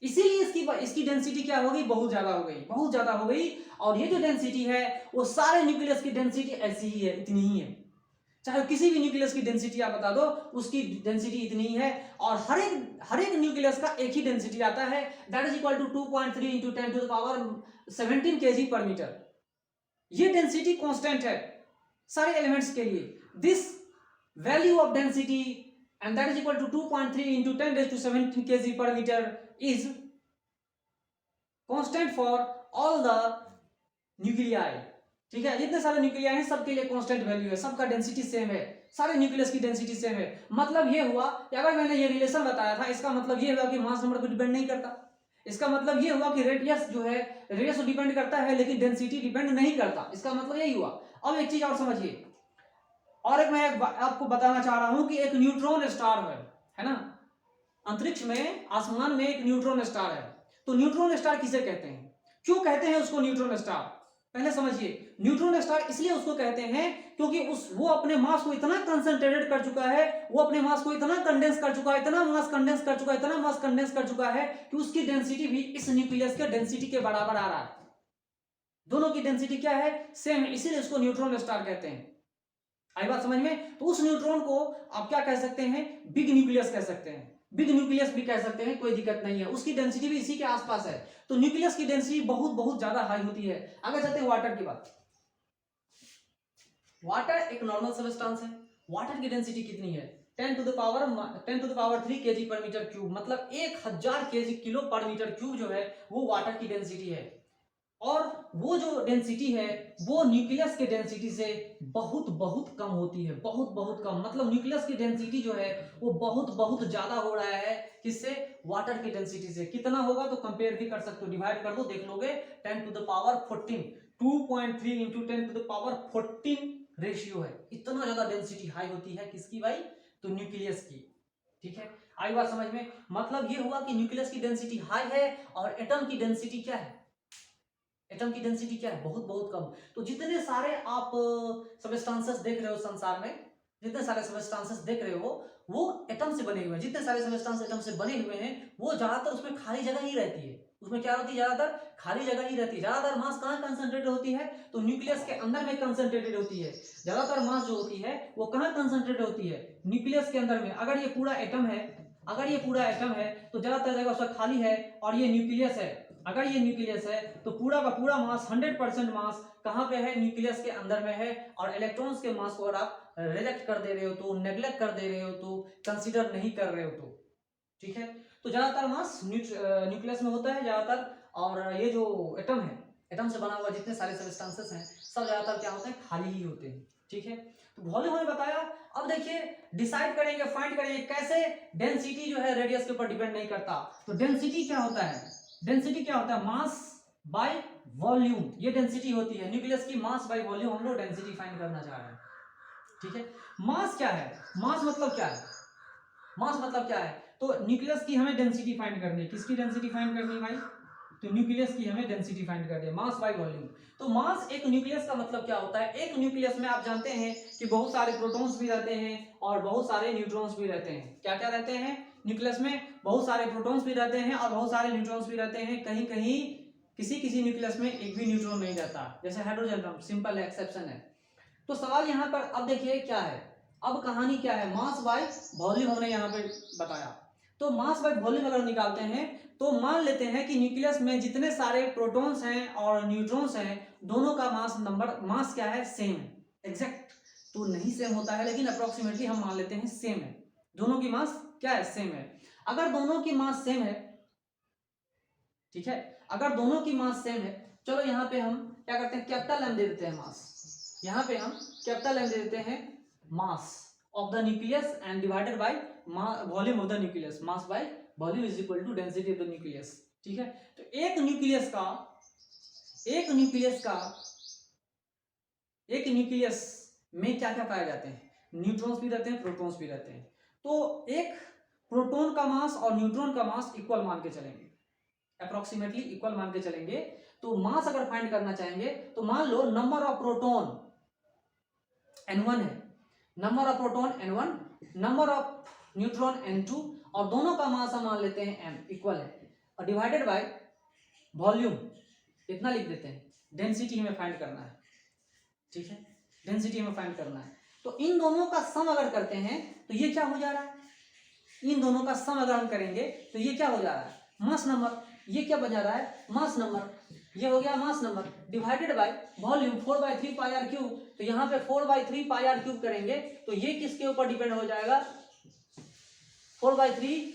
इसीलिए इसकी डेंसिटी क्या होगी, बहुत ज्यादा हो गई, बहुत ज्यादा हो गई। और ये जो डेंसिटी है वो सारे न्यूक्लियस की डेंसिटी ऐसी ही है, इतनी ही है, चाहे किसी भी न्यूक्लियस की डेंसिटी आप बता दो उसकी डेंसिटी इतनी ही है। और हर एक न्यूक्लियस का एक ही डेंसिटी आता है, that is equal to 2.3 into 10⁻17 kg पर मीटर। ये डेंसिटी कांस्टेंट है सारे एलिमेंट्स के लिए, this value of density and that is equal to 2.3 into 10⁻17 kg पर metre is constant for all the nuclei. ठीक है, जितने सारे न्यूक्लियाई हैं सबके लिए कांस्टेंट वैल्यू है, सबका डेंसिटी सेम है, सारे न्यूक्लियस की डेंसिटी सेम है। मतलब ये हुआ कि अगर मैंने ये रिलेशन बताया था, इसका मतलब ये हुआ कि मास नंबर पर डिपेंड नहीं करता, इसका मतलब ये हुआ कि रेडियस जो है, रेडियस डिपेंड करता है लेकिन डेंसिटी डिपेंड नहीं करता, इसका मतलब यही हुआ। अब एक चीज और समझिए, और एक मैं आपको बताना चाह रहा हूं कि एक न्यूट्रॉन स्टार है ना, अंतरिक्ष में आसमान में एक न्यूट्रॉन स्टार है, तो न्यूट्रॉन स्टार किसे कहते हैं, क्यों कहते हैं उसको न्यूट्रॉन स्टार, पहले समझिए। न्यूट्रॉन स्टार इसलिए उसको कहते हैं क्योंकि वो अपने मास को इतना कंसंट्रेटेड कर चुका है, वो अपने मास को इतना कंडेंस कर चुका है, इतना मास कंडेंस कर चुका है, इतना मास कंडेंस कर चुका है कि उसकी डेंसिटी भी इस न्यूक्लियस के डेंसिटी के बराबर आ रहा है, दोनों की डेंसिटी क्या है, सेम है, इसीलिए उसको न्यूट्रॉन स्टार कहते हैं। आई बात समझ में, तो उस न्यूट्रॉन को आप क्या कह सकते हैं, बिग न्यूक्लियस कह सकते हैं, बिग न्यूक्लियस भी कह सकते हैं, कोई दिक्कत नहीं है, उसकी डेंसिटी भी इसी के आसपास है। तो न्यूक्लियस की डेंसिटी बहुत बहुत ज्यादा हाई होती है। आगे चलते हैं वाटर की बात। वाटर एक नॉर्मल सब्सटेंस है, वाटर की डेंसिटी कितनी है, 10⁻3 kg पर मीटर क्यूब, मतलब 1000 किलो पर मीटर क्यूब जो है वो वाटर की डेंसिटी है। और वो जो डेंसिटी है वो न्यूक्लियस के डेंसिटी से बहुत बहुत कम होती है, बहुत बहुत कम, मतलब न्यूक्लियस की डेंसिटी जो है वो बहुत बहुत ज्यादा हो रहा है, किससे, वाटर की डेंसिटी से। कितना होगा तो कंपेयर भी कर सकते हो, डिवाइड कर दो देख लोगे, 10⁻14, 2.3 इंटू 10⁻14 रेशियो है, इतना ज्यादा डेंसिटी हाई होती है किसकी भाई, तो न्यूक्लियस की। ठीक है, आई बात समझ में, मतलब ये हुआ कि न्यूक्लियस की डेंसिटी हाई है और एटम की डेंसिटी क्या है, एटम की डेंसिटी क्या है, बहुत बहुत कम। तो जितने सारे आप सबस्टेंसेस देख रहे हो संसार में, जितने सारे सबस्टेंसेस देख रहे हो वो एटम से बने हुए हैं, जितने सारे सबस्टेंस एटम से बने हुए हैं वो ज्यादातर उसमें खाली जगह ही रहती है, उसमें क्या होती है, ज्यादातर खाली जगह ही रहती है। ज्यादातर मास कहाँ कंसंट्रेटेड होती है, तो न्यूक्लियस के अंदर में कंसंट्रेटेड होती है, ज्यादातर मास जो होती है वो कहाँ कंसंट्रेटेड होती है, न्यूक्लियस के अंदर में। अगर ये पूरा एटम है, अगर ये पूरा एटम है तो ज्यादातर जगह उसका खाली है, और ये न्यूक्लियस है, अगर ये न्यूक्लियस है तो पूरा का पूरा मास 100% मास कहाँ पे है, न्यूक्लियस के अंदर में है। और इलेक्ट्रॉन्स के मास को अगर आप रिजेक्ट कर दे रहे हो तो, नेग्लेक्ट कर दे रहे हो तो, कंसीडर नहीं कर रहे हो तो, ठीक है। तो ज्यादातर मास न्यूक्लियस में होता है ज्यादातर, और ये जो एटम है, एटम से बना हुआ जितने सारे सबस्टेंसेस हैं सब ज्यादातर क्या होते हैं, खाली ही होते हैं। ठीक है, तो वॉल्यूम हमें बताया। अब देखिए डिसाइड करेंगे, फाइंड करेंगे कैसे, डेंसिटी जो है रेडियस के ऊपर डिपेंड नहीं करता। तो डेंसिटी क्या होता है, डेंसिटी क्या होता है, मास बाय वॉल्यूम, ये डेंसिटी होती है न्यूक्लियस की, मास बाय वॉल्यूम हम लोग डेंसिटी फाइंड करना चाह रहे हैं। ठीक है, मास क्या है, मास मतलब क्या है, मास मतलब क्या है, तो न्यूक्लियस की हमें डेंसिटी फाइंड करनी है, किसकी डेंसिटी फाइंड करनी है भाई, तो न्यूक्लियस की हमें डेंसिटी फाइंड करनी है, मास बाय वॉल्यूम। तो मास एक न्यूक्लियस का मतलब क्या होता है, एक न्यूक्लियस में आप जानते हैं कि बहुत सारे प्रोटॉन्स भी रहते हैं और बहुत सारे न्यूट्रॉन्स भी रहते हैं। क्या क्या रहते हैं न्यूक्लियस में, बहुत सारे प्रोटॉन्स भी रहते हैं और बहुत सारे न्यूट्रॉन्स भी रहते हैं। कहीं कहीं किसी किसी न्यूक्लियस में एक भी न्यूट्रॉन नहीं रहता, जैसे हाइड्रोजन बम सिंपल एक्सेप्शन है। तो सवाल यहाँ पर अब देखिए क्या है, अब कहानी क्या है, मास बाय वॉल्यूम हमने यहाँ पे बताया। तो मास बाय वॉल्यूम अगर निकालते हैं तो मान लेते हैं कि न्यूक्लियस में जितने सारे प्रोटॉन्स हैं और न्यूट्रॉन्स हैं दोनों का मास क्या है, सेम है। एग्जैक्ट तो नहीं सेम होता है, लेकिन अप्रोक्सीमेटली हम मान लेते हैं सेम है। दोनों की मास क्या है, सेम है। अगर दोनों की मास सेम है, ठीक है, अगर दोनों की मास सेम है, चलो यहाँ पे हम क्या करते हैं, कैपिटल एम दे देते हैं मास। यहाँ पे हम कैपिटल एम दे देते हैं mass of the nucleus and divided by volume of the nucleus. Mass by volume is equal to density of the nucleus. ठीक है, तो एक न्यूक्लियस में क्या क्या पाए जाते हैं, न्यूट्रॉन्स भी रहते हैं, प्रोटॉन्स भी रहते हैं। तो एक प्रोटॉन का मास और न्यूट्रॉन का मास इक्वल मान के चलेंगे, अप्रोक्सीमेटली इक्वल मान के चलेंगे। तो मास अगर फाइंड करना चाहेंगे तो मान लो नंबर ऑफ प्रोटॉन n1 है, number of proton n1, number of neutron n2, और दोनों का मास हम मान लेते हैं m इक्वल है, और डिवाइडेड बाय वॉल्यूम इतना लिख देते हैं। डेंसिटी हमें फाइंड करना है, ठीक है, डेंसिटी हमें फाइंड करना है। तो इन दोनों का सम अगर करते हैं तो ये क्या हो जा रहा है, इन दोनों का सम अगर हम करेंगे तो ये क्या हो जा रहा है, मास नंबर। ये क्या बन जा रहा है, मास नंबर। ये हो गया mass number divided by volume 4/3 pi r cube. तो यहाँ पे 4/3 पाई आर क्यूब करेंगे तो ये किसके ऊपर डिपेंड हो जाएगा, 4/3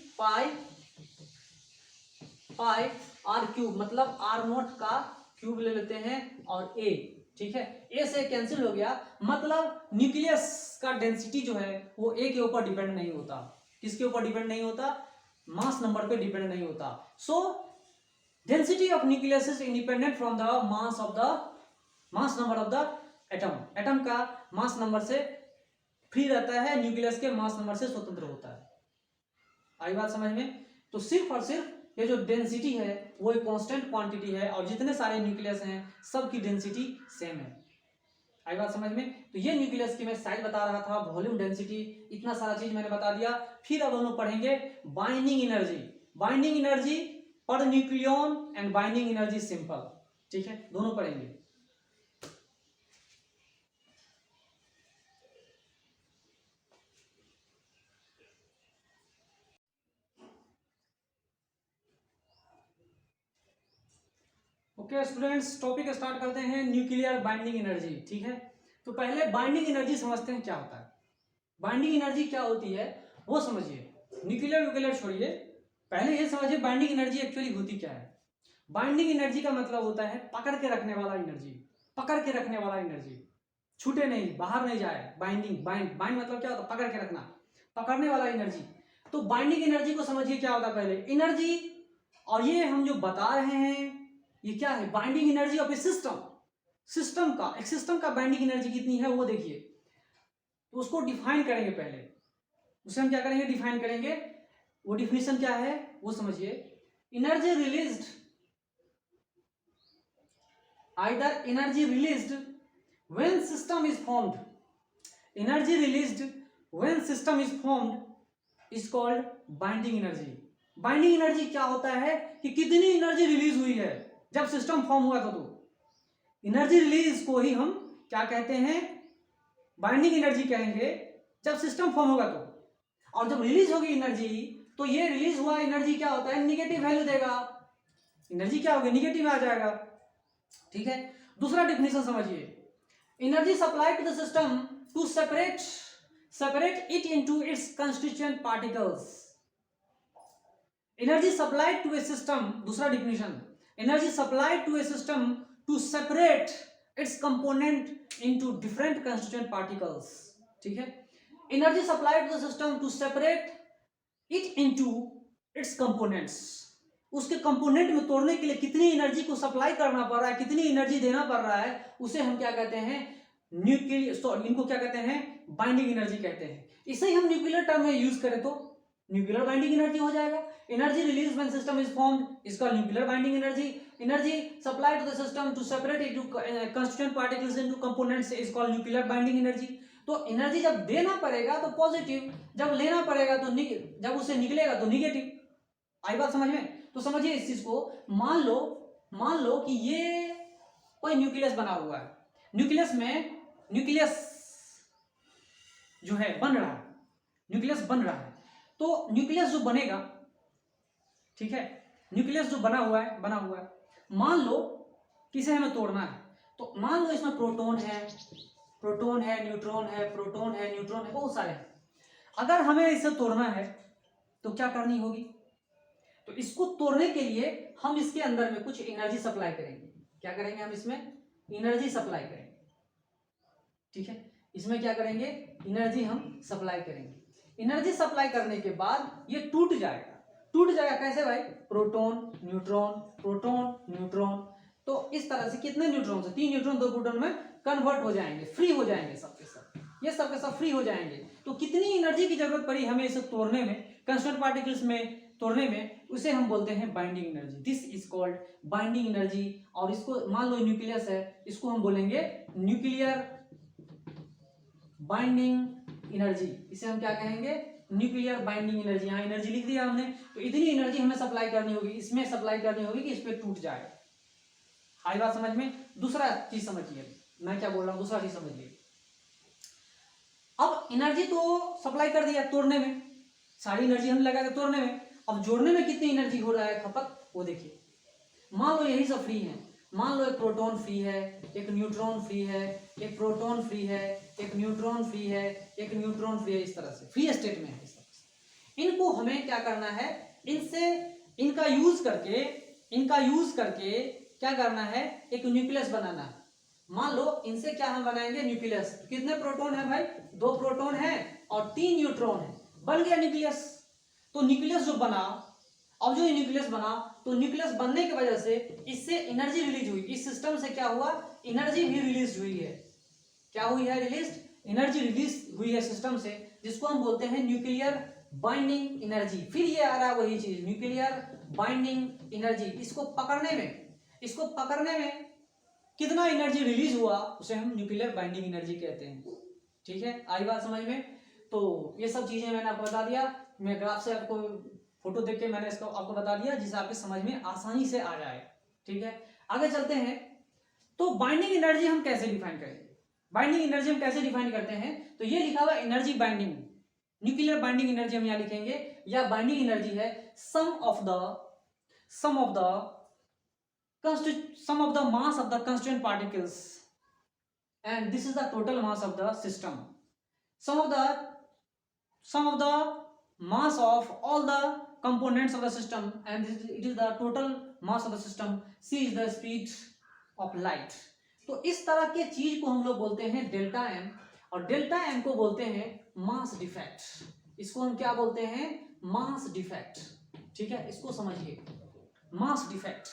पाई आर क्यूब, मतलब आर नॉट का क्यूब ले लेते हैं और ए, ठीक है, ए से कैंसिल हो गया। मतलब न्यूक्लियस का डेंसिटी जो है वो ए के ऊपर डिपेंड नहीं होता। किसके ऊपर डिपेंड नहीं होता, मास नंबर पे डिपेंड नहीं होता। सो density of nucleus is independent from the mass number of the atom. Atom का मास नंबर से फ्री रहता है, न्यूक्लियस के मास नंबर से स्वतंत्र होता है। आई बात समझ में। तो सिर्फ और सिर्फ ये जो डेंसिटी है वो एक कांस्टेंट क्वांटिटी है, और जितने सारे न्यूक्लियस हैं सबकी डेंसिटी सेम है। आई बात समझ में। तो ये न्यूक्लियस की मैं साइज बता रहा था, वॉल्यूम, डेंसिटी, इतना सारा चीज मैंने बता दिया। फिर अब हम लोग पढ़ेंगे binding energy. Binding energy per nucleon and binding energy simple, ठीक है, दोनों पढ़ेंगे। ओके स्टूडेंट्स, टॉपिक स्टार्ट करते हैं, न्यूक्लियर बाइंडिंग एनर्जी। ठीक है, तो पहले बाइंडिंग एनर्जी समझते हैं क्या होता है। बाइंडिंग एनर्जी क्या होती है वो समझिए, न्यूक्लियर छोड़िए, पहले ये समझिए बाइंडिंग एनर्जी एक्चुअली होती क्या है। बाइंडिंग एनर्जी का मतलब होता है पकड़ के रखने वाला एनर्जी, पकड़ के रखने वाला एनर्जी, छूटे नहीं, बाहर नहीं जाए। बाइंड मतलब क्या होता है, पकड़ के रखना, पकड़ने वाला एनर्जी। तो बाइंडिंग एनर्जी को समझिए क्या होता है पहले, एनर्जी, और ये हम जो बता रहे हैं ये क्या है, binding energy of A system का, एक सिस्टम का बाइंडिंग एनर्जी कितनी है वो देखिए। तो उसको डिफाइन करेंगे, पहले उसे हम क्या करेंगे, डिफाइन करेंगे। वो डिफिनेशन क्या है वो समझिए, energy released, either energy released when system is formed, energy released when system is formed is called binding energy। Binding energy क्या होता है कि कितनी एनर्जी रिलीज हुई है जब सिस्टम फॉर्म हुआ था। तो एनर्जी रिलीज को ही हम क्या कहते हैं, बाइंडिंग एनर्जी कहेंगे जब सिस्टम फॉर्म होगा तो। और जब रिलीज होगी एनर्जी तो ये रिलीज हुआ एनर्जी क्या होता है, निगेटिव वैल्यू देगा, एनर्जी क्या होगी, निगेटिव में आ जाएगा। ठीक है, दूसरा डिफिनेशन समझिए, energy supply to the system to separate it into its constituent particles. Energy supply to a system, दूसरा definition, energy supply to a system to separate its component into different constituent particles. ठीक है, energy supply to the system to separate it into its components, उसके component में तोड़ने के लिए कितनी energy को सप्लाई करना पड़ रहा है, कितनी एनर्जी देना पड़ रहा है, उसे हम क्या कहते हैं, न्यूक्लियर, इनको क्या कहते हैं, बाइंडिंग एनर्जी कहते हैं। इसे ही हम न्यूक्लियर टर्म में यूज करें तो न्यूक्लियर बाइंडिंग एनर्जी हो जाएगा। Energy release when system is formed is called nuclear binding energy. Energy supply to the system to separate it to constituent particles into components is called nuclear binding energy. तो energy जब देना पड़ेगा तो positive, जब लेना पड़ेगा तो जब उसे निकलेगा तो निगेटिव। आई बात समझ में। तो समझिए इस चीज को, मान लो कि ये कोई न्यूक्लियस बना हुआ है, न्यूक्लियस जो है बन रहा है, न्यूक्लियस बन रहा है। तो न्यूक्लियस जो बनेगा, ठीक है, न्यूक्लियस जो बना हुआ है, मान लो किसे हमें तोड़ना है, तो मान लो इसमें प्रोटॉन है, न्यूट्रॉन है, प्रोटॉन है, न्यूट्रॉन है, बहुत सारे हैं। अगर हमें इसे तोड़ना है तो क्या करनी होगी, तो इसको तोड़ने के लिए हम इसके अंदर में कुछ एनर्जी सप्लाई करेंगे। क्या करेंगे हम इसमें, एनर्जी सप्लाई करेंगे, ठीक है, इसमें क्या करेंगे, एनर्जी हम सप्लाई करेंगे। एनर्जी सप्लाई करने के बाद ये टूट जाएगा। कैसे भाई, प्रोटॉन न्यूट्रॉन, तो इस तरह से कितने न्यूट्रॉन से, 3 न्यूट्रॉन 2 प्रोटॉन में कन्वर्ट हो जाएंगे, फ्री हो जाएंगे सबके सब, ये सबके सब फ्री हो जाएंगे। तो कितनी एनर्जी की जरूरत पड़ी हमें इसे तोड़ने में, कंस्टिट्यूएंट पार्टिकल्स में तोड़ने में, उसे हम बोलते हैं binding energy. This is called binding energy. और इसको मान लो न्यूक्लियस है, इसको हम बोलेंगे न्यूक्लियर बाइंडिंग एनर्जी। इसे हम क्या कहेंगे, न्यूक्लियर बाइंडिंग एनर्जी। यहाँ एनर्जी लिख दिया हमने, तो इतनी एनर्जी हमें सप्लाई करनी होगी, इसमें सप्लाई करनी होगी कि इस पे टूट जाए। आई बात समझ में। दूसरा चीज समझिए, मैं क्या बोल रहा हूँ, दूसरा चीज समझिए। अब एनर्जी तो सप्लाई कर दिया तोड़ने में, सारी एनर्जी हम लगा के तोड़ने में, अब जोड़ने में कितनी एनर्जी हो रहा है खपत, वो देखिए। मान लो यही सब फ्री है, मान लो एक प्रोटॉन फ्री है, एक न्यूट्रॉन फ्री है, एक प्रोटॉन फ्री है, एक न्यूट्रॉन फ्री है, एक न्यूट्रॉन फ्री है, इस तरह से फ्री स्टेट में है। इनको हमें क्या करना है, इनका यूज करके क्या करना है, एक न्यूक्लियस बनाना है। मान लो इनसे क्या हम बनाएंगे, न्यूक्लियस। कितने प्रोटॉन है भाई, 2 प्रोटॉन है और 3 न्यूट्रॉन है, बन गया न्यूक्लियस। तो न्यूक्लियस जो बना, अब जो न्यूक्लियस बना, तो न्यूक्लियस बनने की वजह से इससे एनर्जी रिलीज हुई, इस सिस्टम से क्या हुआ, एनर्जी भी रिलीज हुई है। क्या हुई है, एनर्जी रिलीज हुई है सिस्टम से, जिसको हम बोलते हैं न्यूक्लियर बाइंडिंग एनर्जी। फिर ये आ रहा है वही चीज, न्यूक्लियर बाइंडिंग एनर्जी। इसको पकड़ने में कितना एनर्जी रिलीज हुआ, उसे हम न्यूक्लियर बाइंडिंग एनर्जी कहते हैं। ठीक है, आई बात समझ में। तो ये सब चीजें मैंने आपको बता दिया, मैं ग्राफ से आपको फोटो देख के मैंने इसको आपको बता दिया, जिससे आपके समझ में आसानी से आ जाए। ठीक है, आगे चलते हैं। तो बाइंडिंग एनर्जी हम कैसे डिफाइन करेंगे, करते हैं, तो ये लिखा हुआ energy binding, nuclear binding energy हम यहाँ लिखेंगे, या बाइंडिंग एनर्जी है sum of the mass of the constituent particles, and this is the total mass of the system. Sum of the mass of all the components of the system, and it is the total mass of the system. C is the speed of light. तो इस तरह के चीज को हम लोग बोलते हैं डेल्टा एम, और डेल्टा एम को बोलते हैं मास डिफेक्ट। इसको हम क्या बोलते हैं, मास डिफेक्ट। ठीक है, इसको समझिए, मास डिफेक्ट।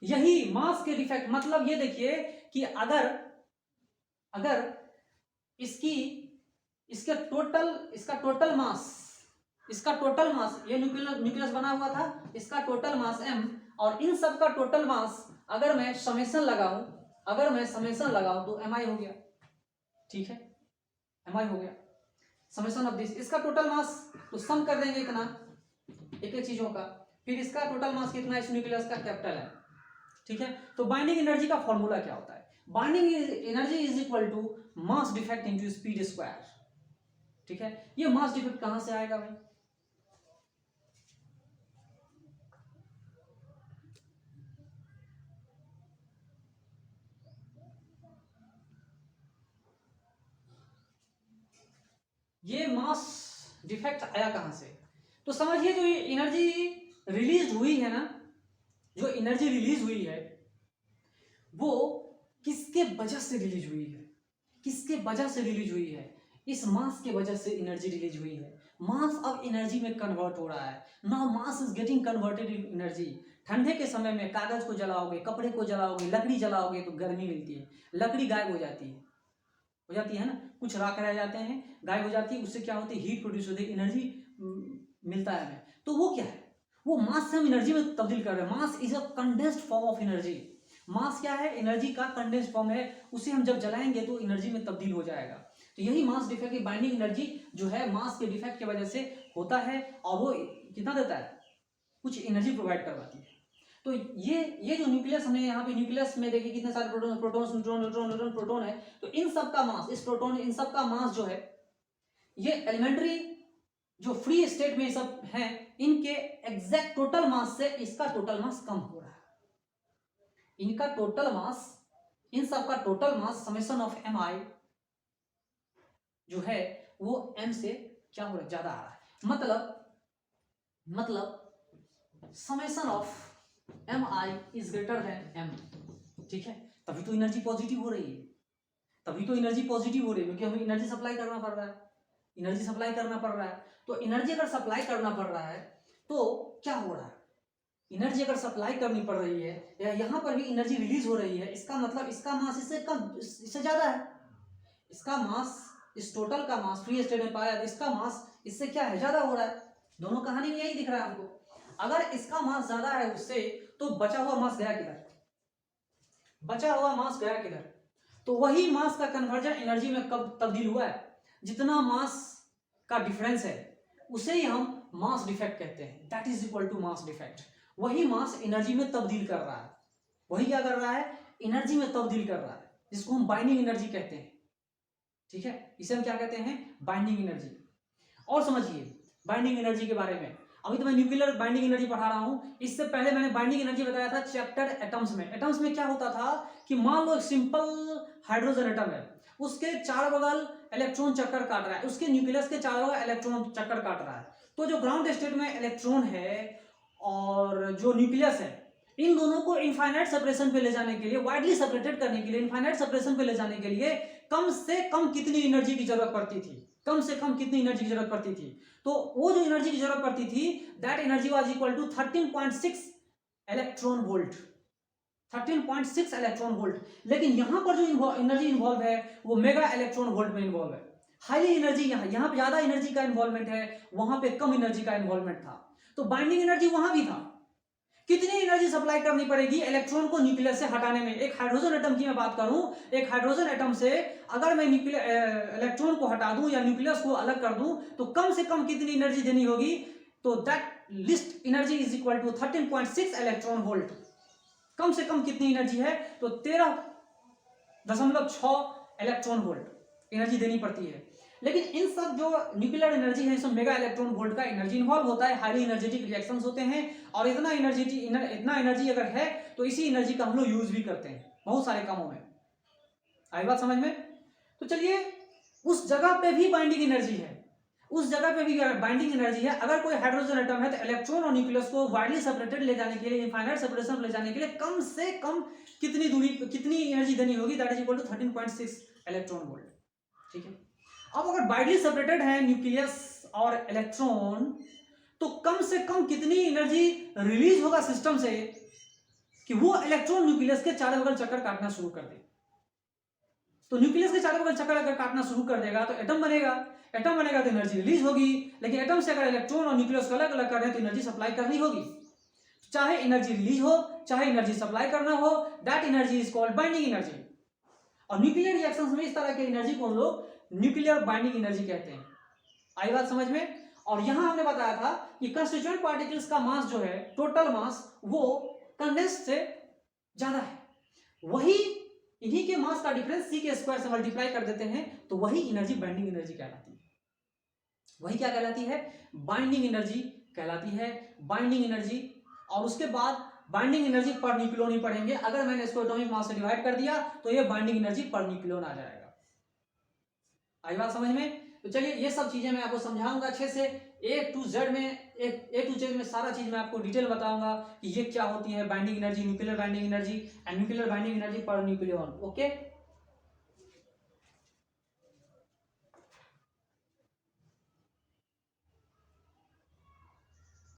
यही मास के डिफेक्ट मतलब ये देखिए कि अगर इसका टोटल मास ये न्यूक्लियस बना हुआ था, इसका टोटल मास m, और इन सब का टोटल मास अगर मैं समेशन लगाऊं तो mi हो गया। ठीक है, mi हो गया, समेशन ऑफ दिस, इसका टोटल मास तो सम कर देंगे इतना एक चीजों का, फिर इसका टोटल मास कितना इस न्यूक्लियस का, कैपिटल है। ठीक है, तो बाइंडिंग एनर्जी का फॉर्मूला क्या होता है, binding energy is equal to mass defect into speed square. ठीक है, ये मास डिफेक्ट कहां से आएगा भाई, ये मास डिफेक्ट आया कहां से, तो समझिए जो एनर्जी रिलीज हुई है ना, जो एनर्जी रिलीज हुई है वो किसके वजह से रिलीज हुई है, इस मास के वजह से एनर्जी रिलीज हुई है। मास अब एनर्जी में कन्वर्ट हो रहा है, now mass is getting converted in energy. ठंडे के समय में कागज को जलाओगे, कपड़े को जलाओगे, लकड़ी जलाओगे तो गर्मी मिलती है, लकड़ी गायब हो जाती है ना, कुछ राख रह जाते हैं, गायब हो जाती है, उससे क्या होती है, हीट प्रोड्यूस होती है, एनर्जी मिलता है हमें। तो वो क्या है, वो मास से हम एनर्जी में तब्दील कर रहे हैं। Mass is a condensed form of energy. Mass क्या है, एनर्जी का कंडेंस्ड फॉर्म है, उसे हम जब जलाएंगे तो एनर्जी में तब्दील हो जाएगा। तो यही मास डिफेक्ट की बाइंडिंग एनर्जी जो है मास के डिफेक्ट की वजह से होता है, और वो कितना देता है, कुछ एनर्जी प्रोवाइड करवाती है। तो ये जो न्यूक्लियस हमने यहाँ पे न्यूक्लियस में देखिए कितने सारे प्रोटॉन, न्यूट्रॉन, प्रोटॉन है, तो इन सब का मास, इन सब का मास जो है, ये एलिमेंट्री जो फ्री स्टेट में सब हैं इनके एग्जैक्ट टोटल मास से इसका टोटल मास कम हो रहा है। इनका टोटल मास, इन सब का total mass summation of M I जो है वो एम से क्या हो रहा है, ज्यादा आ रहा है। मतलब summation of M I is greater than M. ठीक है, तभी तो एनर्जी पॉजिटिव हो रही है, तभी तो एनर्जी पॉजिटिव हो रही है, क्योंकि हमें एनर्जी सप्लाई करना पड़ रहा है, एनर्जी सप्लाई करना पड़ रहा है। तो एनर्जी अगर सप्लाई करना पड़ रहा है तो क्या हो रहा है, एनर्जी अगर सप्लाई करनी पड़ रही है या यहाँ पर भी एनर्जी रिलीज हो रही है, इसका मतलब इसका मास इससे कम, इससे ज्यादा है। इसका मास, इस टोटल का मास फ्री स्टेट में पाया, इसका मास इससे क्या है, ज्यादा हो रहा है। दोनों कहानी में यही दिख रहा है हमको। अगर इसका मास ज्यादा है उससे तो बचा हुआ मास गया किधर, बचा हुआ मास गया किधर। तो वही मास का कन्वर्जन एनर्जी में कब तब्दील हुआ है, जितना मास का डिफरेंस है उसे ही हम मास डिफेक्ट कहते हैं, that is equal to mass defect. वही मास एनर्जी में तब्दील कर रहा है, वही क्या कर रहा है, एनर्जी में तब्दील कर रहा है, जिसको हम बाइंडिंग एनर्जी कहते हैं। ठीक है, इसे हम क्या कहते हैं, बाइंडिंग एनर्जी। और समझिए बाइंडिंग एनर्जी के बारे में, अभी तो मैं न्यूक्लियर बाइंडिंग एनर्जी पढ़ा रहा हूं, इससे पहले मैंने बाइंडिंग एनर्जी बताया था चैप्टर एटम्स में। एटम्स में क्या होता था कि मान लो एक सिंपल हाइड्रोजन एटम है, उसके चार बगल इलेक्ट्रॉन चक्कर काट रहा है, उसके न्यूक्लियस के चार बगल इलेक्ट्रॉन चक्कर काट रहा है। तो जो ग्राउंड स्टेट में इलेक्ट्रॉन है और जो न्यूक्लियस है, इन दोनों को इनफाइनाइट सेपरेशन पे ले जाने के लिए, वाइडली सेपरेटेड करने के लिए, इनफाइनाइट सेपरेशन पे ले जाने के लिए कम से कम कितनी एनर्जी की जरूरत पड़ती थी, कम से कम कितनी एनर्जी की जरूरत पड़ती थी। तो वो जो एनर्जी की जरूरत पड़ती थी, that energy was equal to 13.6 electron volt, 13.6 electron volt. लेकिन यहां पर जो एनर्जी इन्वॉल्व है वो मेगा इलेक्ट्रॉन वोल्ट में इन्वॉल्व है। हाईली एनर्जी यहाँ पे ज्यादा एनर्जी का इन्वॉल्वमेंट है, वहां पे कम एनर्जी का इन्वॉल्वमेंट था। तो बाइंडिंग एनर्जी वहां भी था। कितनी एनर्जी सप्लाई करनी पड़ेगी इलेक्ट्रॉन को न्यूक्लियस से हटाने में। एक हाइड्रोजन एटम की मैं बात करूं, एक हाइड्रोजन एटम से अगर मैं इलेक्ट्रॉन को हटा दूं या न्यूक्लियस को अलग कर दूं तो कम से कम कितनी एनर्जी देनी होगी, तो that least energy is equal to 13.6 electron volt. कम से कम कितनी एनर्जी है, तो 13.6 इलेक्ट्रॉन वोल्ट एनर्जी देनी पड़ती है। लेकिन इन सब जो न्यूक्लियर एनर्जी है, इसमें मेगा इलेक्ट्रॉन वोल्ट का एनर्जी इन्वॉल्व होता है, हाईली एनर्जेटिक रिएक्शंस होते हैं। और इतना एनर्जी अगर है तो इसी एनर्जी का हम लोग यूज भी करते हैं बहुत सारे कामों में। आई बात समझ में? तो चलिए, उस जगह पे भी बाइंडिंग एनर्जी है, उस जगह पे भी बाइंडिंग एनर्जी है। अगर कोई हाइड्रोजन एटम है तो इलेक्ट्रॉन और न्यूक्लियस को वाइडली सेपरेटेड ले जाने के लिए, इनफाइनाइट सेपरेशन ले जाने के लिए कम से कम कितनी दूरी, कितनी एनर्जी देनी होगी, that is equal to 13.6 electron volt. ठीक है, अब अगर वाइडली सेपरेटेड है न्यूक्लियस और इलेक्ट्रॉन तो कम से कम कितनी एनर्जी रिलीज होगा सिस्टम से कि वो इलेक्ट्रॉन न्यूक्लियस के चारों बगल चक्कर काटना शुरू कर दे। तो न्यूक्लियस के चारों बगल चक्कर अगर काटना शुरू कर देगा तो एटम बनेगा, एटम बनेगा तो एनर्जी रिलीज होगी। लेकिन एटम से अगर इलेक्ट्रॉन और न्यूक्लियस को अलग अलग कर रहे हैं तो एनर्जी सप्लाई करनी होगी। चाहे एनर्जी रिलीज हो चाहे एनर्जी सप्लाई करना हो, that energy is called binding energy. और न्यूक्लियर रिएक्शंस में इस तरह की एनर्जी को हम लोग न्यूक्लियर बाइंडिंग एनर्जी कहते हैं। आई बात समझ में? और यहां हमने बताया था कि कंस्टिट्यूएंट पार्टिकल्स का मास जो है, टोटल मास, वो कंडेंस्ड से ज्यादा है। वही इन्हीं के मास का डिफरेंस c के स्क्वायर से मल्टीप्लाई कर देते हैं तो वही एनर्जी बाइंडिंग एनर्जी कहलाती है। वही क्या कहलाती है? बाइंडिंग एनर्जी कहलाती है। बाइंडिंग एनर्जी, और उसके बाद बाइंडिंग एनर्जी पर न्यूक्लियन ही पढ़ेंगे। अगर मैंने इसको एटॉमिक मास से डिवाइड कर दिया तो ये बाइंडिंग एनर्जी पर न्यूक्लियन आ जाएगा। आई बात समझ में? तो चलिए, ये सब चीजें मैं आपको समझाऊंगा अच्छे से, ए टू जेड में, ए टू जेड में सारा चीज मैं आपको डिटेल बताऊंगा कि ये क्या होती है binding energy, nuclear binding energy and nuclear binding energy per nucleon. Okay.